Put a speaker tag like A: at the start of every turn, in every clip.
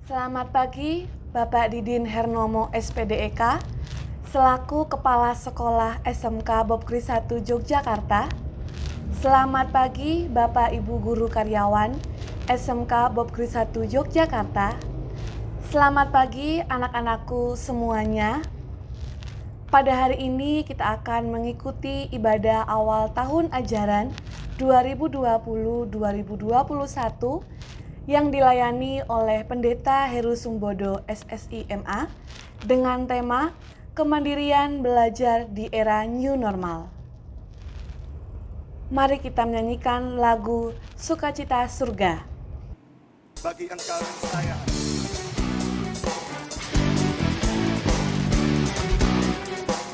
A: Selamat pagi, Bapak Didin Hernomo SPDEK, selaku Kepala Sekolah SMK Bob Kris 1 Yogyakarta. Selamat pagi, Bapak Ibu Guru Karyawan SMK Bob Kris 1 Yogyakarta. Selamat pagi anak-anakku semuanya. Pada hari ini kita akan mengikuti ibadah awal tahun ajaran 2020-2021 yang dilayani oleh Pendeta Heru Sumbodo SSI-MA dengan tema Kemandirian Belajar di Era New Normal. Mari kita menyanyikan lagu Sukacita Surga.
B: Bagi engkau dan saya,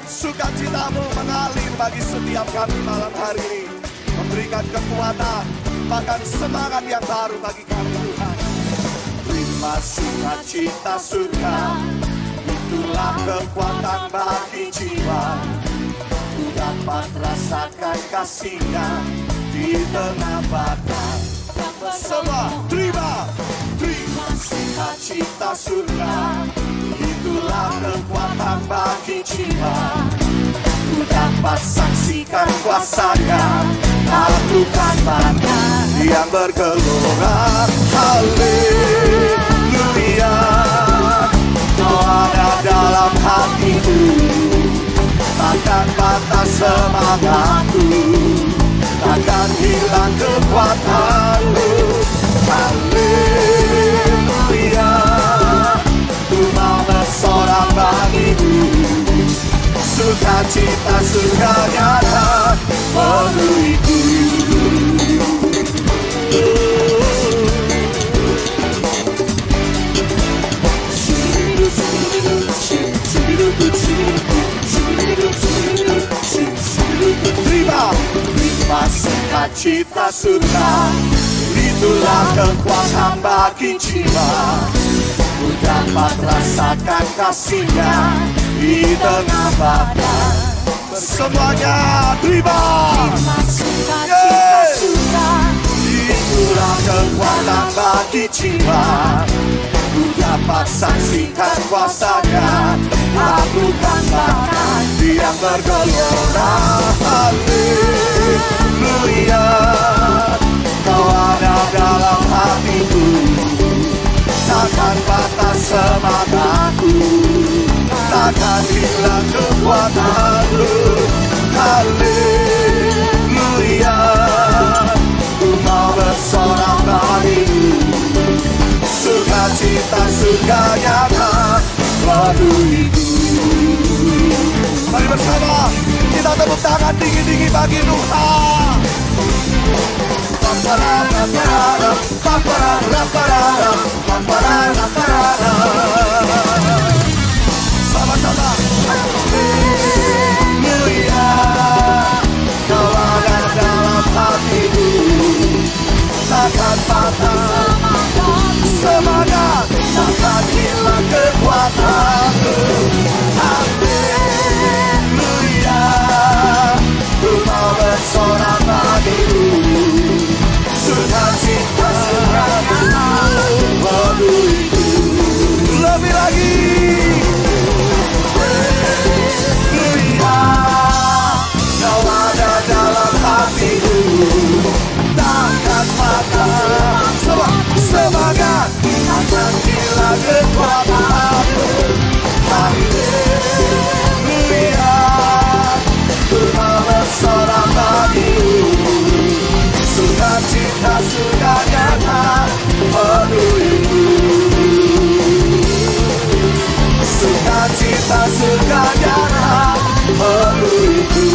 B: sukacitamu mengalir bagi setiap kami malam hari ini, memberikan kekuatan, bahkan semangat yang baru bagi kami Tuhan. Terima sukacita surga, itulah kekuatan bagi jiwa. Ku dapat rasakan kasih-Nya di tengah badai. Semua terima sukacita surga, itulah kekuatan bagi jiwa. Ku dapat saksikan kuasa-Nya, lakukan banyak yang bergelora. Haleluya, Kau ada dalam hatiku, takkan patah semangatku, takkan hilang kekuatanku. Haleluya, ku mau bersorak bagimu, sukacita surga nyata penuhiku. Terima sukacita surga, itulah kekuatan bagi jiwa. Ku dapat rasakan kasih-Nya di tengah badai. Semuanya terima sukacita surga, itulah kekuatan bagi jiwa. Ku dapat saksikan kuasa-Nya, lakukan bahkan yang bergelora. Haleluya, Kau ada dalam hatiku, takkan patah semangatku, takkan hilang kekuatanku. Haleluya, ku mau bersorak bagimu, sukacita surga nyata penuhiku. Mari bersama kita tepuk tangan dingin-dingin bagi Tuhan. Sama-sama. Haleluya, Kau ada dalam hatiku, takkan patah semangat, takkan hilang kekuatanku. Haleluya, ku mau bersorak bagimu, sukacita surga penuhiku. Lebih lagi. Haleluya, Kau ada dalam hatiku, takkan patah semangat, takkan hilang kekuatanku. Haleluya, ku mau bersorak bagimu, sukacita surga nyata penuhiku. Sukacita surga nyata penuhiku.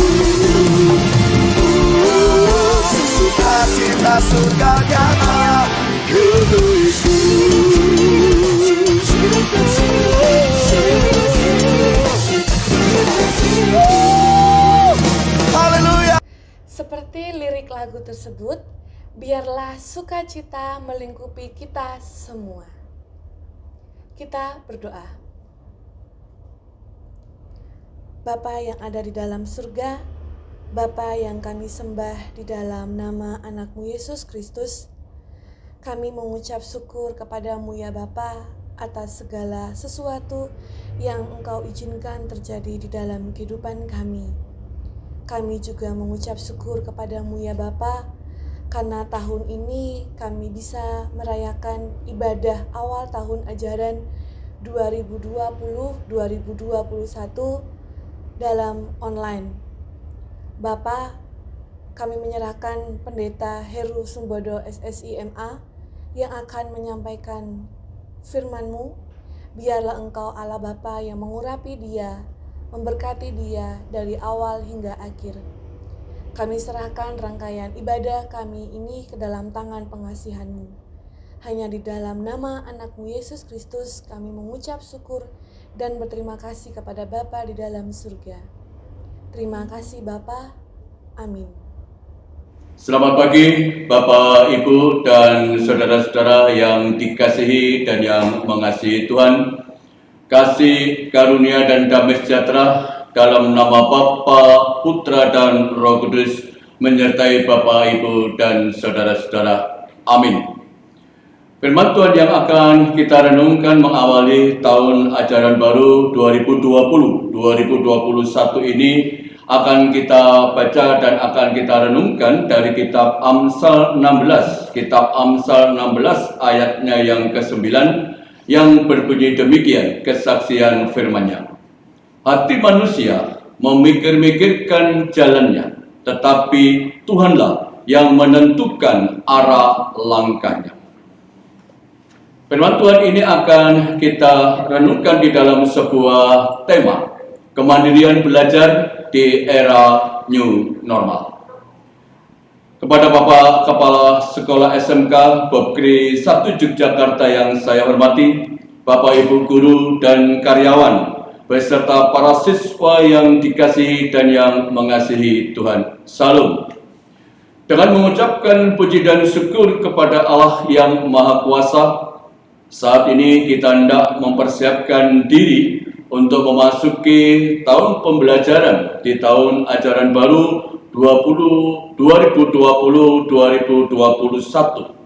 B: Sukacita surga nyata penuhiku. Haleluya.
A: Seperti lirik lagu tersebut, biarlah sukacita melingkupi kita semua. Kita berdoa. Bapa yang ada di dalam surga, Bapa yang kami sembah di dalam nama anak-Mu Yesus Kristus, kami mengucap syukur kepadamu ya Bapa atas segala sesuatu yang Engkau izinkan terjadi di dalam kehidupan kami. Kami juga mengucap syukur kepadamu ya Bapa, karena tahun ini kami bisa merayakan ibadah awal tahun ajaran 2020-2021 dalam online. Bapa, kami menyerahkan Pendeta Heru Sumbodo SSIMA yang akan menyampaikan firman-Mu. Biarlah Engkau Allah Bapa yang mengurapi dia, memberkati dia dari awal hingga akhir. Kami serahkan rangkaian ibadah kami ini ke dalam tangan pengasihan-Mu. Hanya di dalam nama anak-Mu Yesus Kristus kami mengucap syukur dan berterima kasih kepada Bapa di dalam surga. Terima kasih Bapa. Amin.
C: Selamat pagi Bapak, Ibu, dan saudara-saudara yang dikasihi dan yang mengasihi Tuhan. Kasih, karunia, dan damai sejahtera dalam nama Bapa, Putra, dan Roh Kudus menyertai Bapak, Ibu, dan saudara-saudara. Amin. Firman Tuhan yang akan kita renungkan mengawali tahun ajaran baru 2020-2021 ini akan kita baca dan akan kita renungkan dari kitab Amsal 16. Kitab Amsal 16 ayatnya yang ke-9 yang berbunyi demikian kesaksian firman-Nya. Hati manusia memikir-mikirkan jalannya, tetapi Tuhanlah yang menentukan arah langkahnya. Firman Tuhan ini akan kita renungkan di dalam sebuah tema, kemandirian belajar di era new normal. Kepada Bapak Kepala Sekolah SMK Bob Kri 1 Yogyakarta yang saya hormati, Bapak Ibu guru dan karyawan, beserta para siswa yang dikasihi dan yang mengasihi Tuhan. Salam. Dengan mengucapkan puji dan syukur kepada Allah yang Maha Kuasa, saat ini kita hendak mempersiapkan diri untuk memasuki tahun pembelajaran di tahun ajaran baru 2020-2021,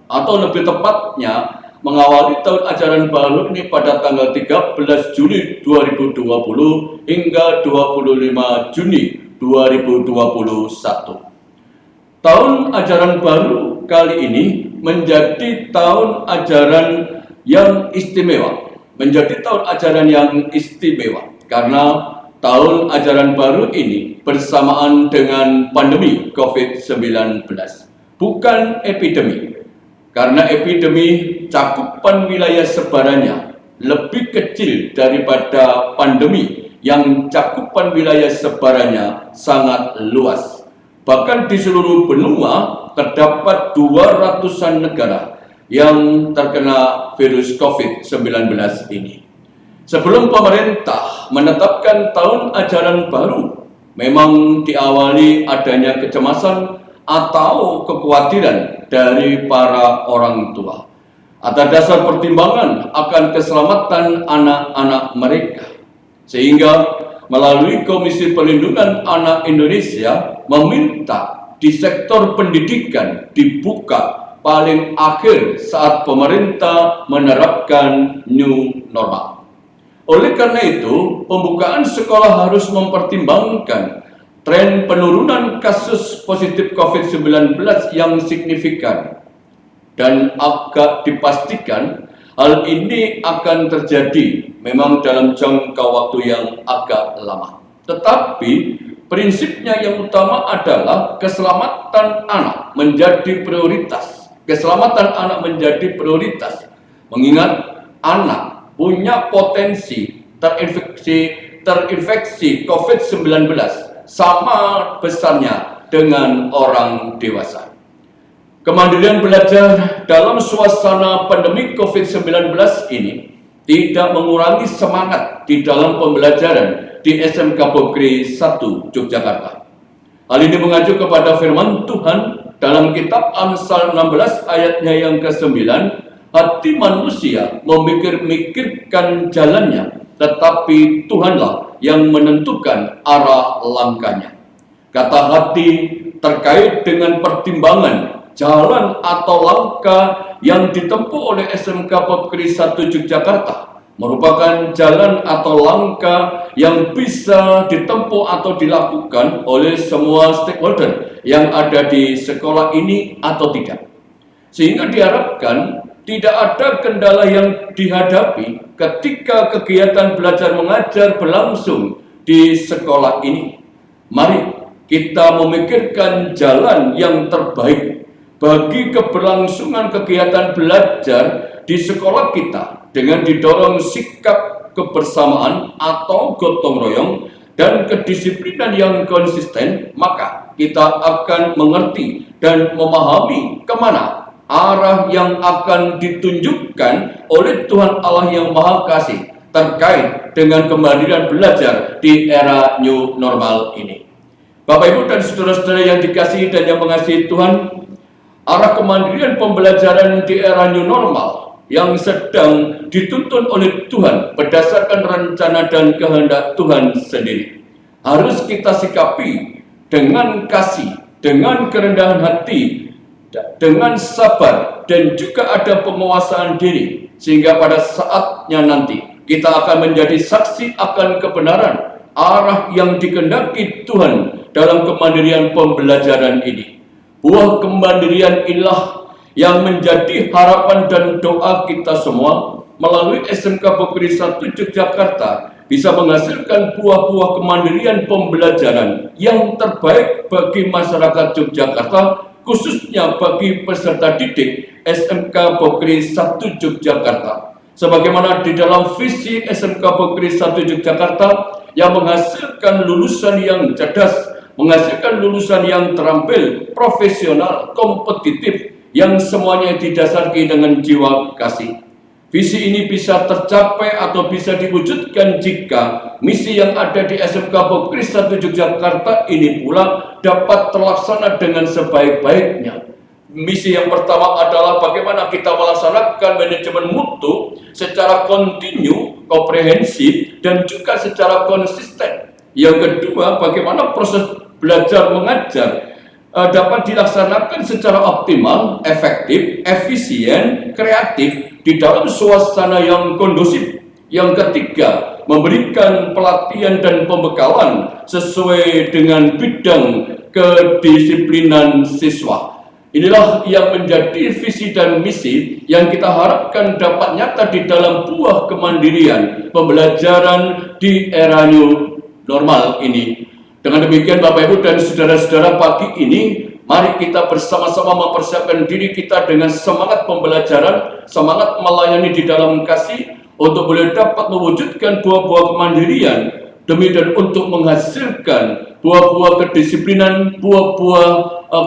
C: atau lebih tepatnya mengawali tahun ajaran baru ini pada tanggal 13 Juli 2020 hingga 25 Juni 2021. Tahun ajaran baru kali ini menjadi tahun ajaran yang istimewa, karena tahun ajaran baru ini bersamaan dengan pandemi COVID-19, bukan epidemi. Karena epidemi cakupan wilayah sebarannya lebih kecil daripada pandemi yang cakupan wilayah sebarannya sangat luas. Bahkan di seluruh benua terdapat 200-an negara yang terkena virus COVID-19 ini. Sebelum pemerintah menetapkan tahun ajaran baru, memang diawali adanya kecemasan atau kekhawatiran dari para orang tua atas dasar pertimbangan akan keselamatan anak-anak mereka, sehingga melalui Komisi Perlindungan Anak Indonesia meminta di sektor pendidikan dibuka paling akhir saat pemerintah menerapkan new normal. Oleh karena itu, pembukaan sekolah harus mempertimbangkan tren penurunan kasus positif COVID-19 yang signifikan, dan agak dipastikan hal ini akan terjadi memang dalam jangka waktu yang agak lama. Tetapi prinsipnya yang utama adalah keselamatan anak menjadi prioritas. Mengingat anak punya potensi terinfeksi COVID-19 sama besarnya dengan orang dewasa. Kemandirian belajar dalam suasana pandemi COVID-19 ini tidak mengurangi semangat di dalam pembelajaran di SMK Bob Kri 1 Yogyakarta. Hal ini mengacu kepada firman Tuhan dalam kitab Amsal 16 ayatnya yang ke-9, hati manusia memikir-mikirkan jalannya, tetapi Tuhanlah yang menentukan arah langkahnya. Kata hati terkait dengan pertimbangan jalan atau langkah yang ditempuh oleh SMK Popkri 1 Yogyakarta merupakan jalan atau langkah yang bisa ditempuh atau dilakukan oleh semua stakeholder yang ada di sekolah ini atau tidak. Sehingga diharapkan tidak ada kendala yang dihadapi ketika kegiatan belajar mengajar berlangsung di sekolah ini. Mari kita memikirkan jalan yang terbaik bagi keberlangsungan kegiatan belajar di sekolah kita dengan didorong sikap kebersamaan atau gotong royong dan kedisiplinan yang konsisten, maka kita akan mengerti dan memahami kemana arah yang akan ditunjukkan oleh Tuhan Allah yang Maha Kasih terkait dengan kemandirian belajar di era new normal ini. Bapak Ibu dan saudara-saudara yang dikasihi dan yang mengasihi Tuhan, arah kemandirian pembelajaran di era new normal yang sedang dituntun oleh Tuhan berdasarkan rencana dan kehendak Tuhan sendiri harus kita sikapi dengan kasih, dengan kerendahan hati, dengan sabar, dan juga ada penguasaan diri, sehingga pada saatnya nanti kita akan menjadi saksi akan kebenaran arah yang dikehendaki Tuhan dalam kemandirian pembelajaran ini. Buah kemandirian inilah yang menjadi harapan dan doa kita semua melalui SMK Popkri 1 Yogyakarta bisa menghasilkan buah-buah kemandirian pembelajaran yang terbaik bagi masyarakat Yogyakarta, khususnya bagi peserta didik SMK Popkri 1 Yogyakarta. Sebagaimana di dalam visi SMK Popkri 1 Yogyakarta yang menghasilkan lulusan yang cerdas, menghasilkan lulusan yang terampil, profesional, kompetitif, yang semuanya didasarkan dengan jiwa kasih. Visi ini bisa tercapai atau bisa diwujudkan jika misi yang ada di SMK Popkri 1 Yogyakarta ini pula dapat terlaksana dengan sebaik-baiknya. Misi yang pertama adalah bagaimana kita melaksanakan manajemen mutu secara kontinu, komprehensif, dan juga secara konsisten. Yang kedua, bagaimana proses belajar mengajar dapat dilaksanakan secara optimal, efektif, efisien, kreatif di dalam suasana yang kondusif. Yang ketiga, memberikan pelatihan dan pembekalan sesuai dengan bidang kedisiplinan siswa. Inilah yang menjadi visi dan misi yang kita harapkan dapat nyata di dalam buah kemandirian pembelajaran di era new normal ini. Dengan demikian Bapak Ibu dan saudara-saudara, pagi ini mari kita bersama-sama mempersiapkan diri kita dengan semangat pembelajaran, semangat melayani di dalam kasih untuk boleh dapat mewujudkan buah-buah kemandirian demi dan untuk menghasilkan buah-buah kedisiplinan, buah-buah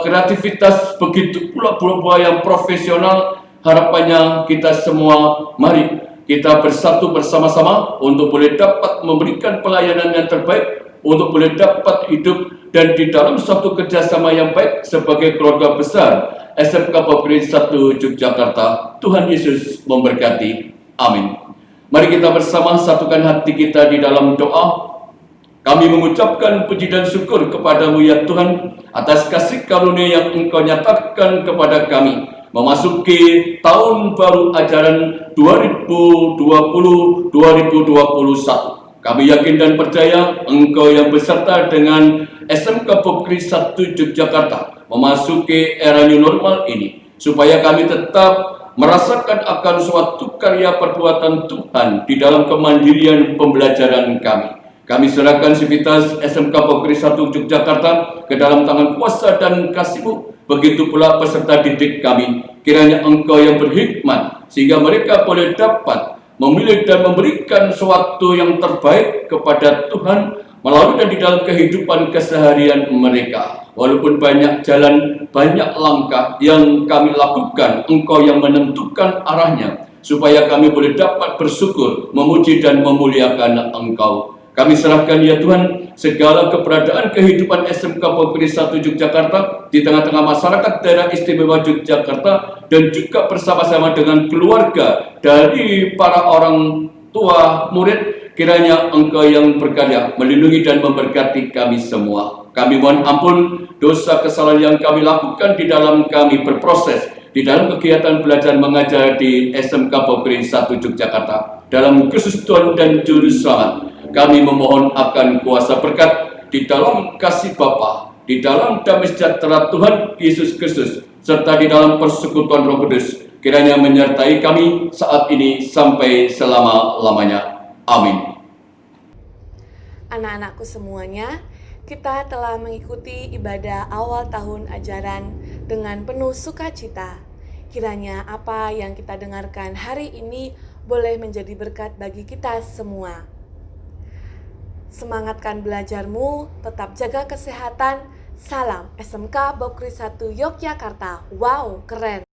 C: kreativitas, begitu pula buah-buah yang profesional. Harapannya kita semua mari kita bersatu bersama-sama untuk boleh dapat memberikan pelayanan yang terbaik, untuk boleh dapat hidup dan di dalam suatu kerjasama yang baik sebagai keluarga besar SMK Popkri 1 Yogyakarta. Tuhan Yesus memberkati. Amin. Mari kita bersama satukan hati kita di dalam doa. Kami mengucapkan puji dan syukur kepadamu ya Tuhan atas kasih karunia yang Engkau nyatakan kepada kami memasuki tahun baru ajaran 2020-2021. Kami yakin dan percaya Engkau yang beserta dengan SMK Popkri 1 Yogyakarta memasuki era new normal ini, supaya kami tetap merasakan akan suatu karya perbuatan Tuhan di dalam kemandirian pembelajaran kami. Kami serahkan sivitas SMK Popkri 1 Yogyakarta ke dalam tangan kuasa dan kasih-Mu. Begitu pula peserta didik kami. Kiranya Engkau yang berhikmat sehingga mereka boleh dapat memilih dan memberikan sesuatu yang terbaik kepada Tuhan melalui dan di dalam kehidupan keseharian mereka. Walaupun banyak jalan, banyak langkah yang kami lakukan, Engkau yang menentukan arahnya, supaya kami boleh dapat bersyukur, memuji dan memuliakan Engkau. Kami serahkan ya Tuhan segala keberadaan kehidupan SMK Popkri 1 Yogyakarta di tengah-tengah masyarakat daerah istimewa Yogyakarta dan juga bersama-sama dengan keluarga dari para orang tua, murid, kiranya Engkau yang berkarya melindungi dan memberkati kami semua. Kami mohon ampun dosa kesalahan yang kami lakukan di dalam kami berproses di dalam kegiatan belajar mengajar di SMK Bopri 1 Yogyakarta. Dalam Kristus Tuhan dan Juru Selamat, kami memohon akan kuasa berkat di dalam kasih Bapa, di dalam damai sejahtera Tuhan Yesus Kristus, serta di dalam persekutuan Roh Kudus, kiranya menyertai kami saat ini sampai selama-lamanya. Amin.
A: Anak-anakku semuanya, kita telah mengikuti ibadah awal tahun ajaran dengan penuh sukacita. Kiranya apa yang kita dengarkan hari ini boleh menjadi berkat bagi kita semua. Semangatkan belajarmu, tetap jaga kesehatan. Salam SMK Bopri 1 Yogyakarta. Wow, keren!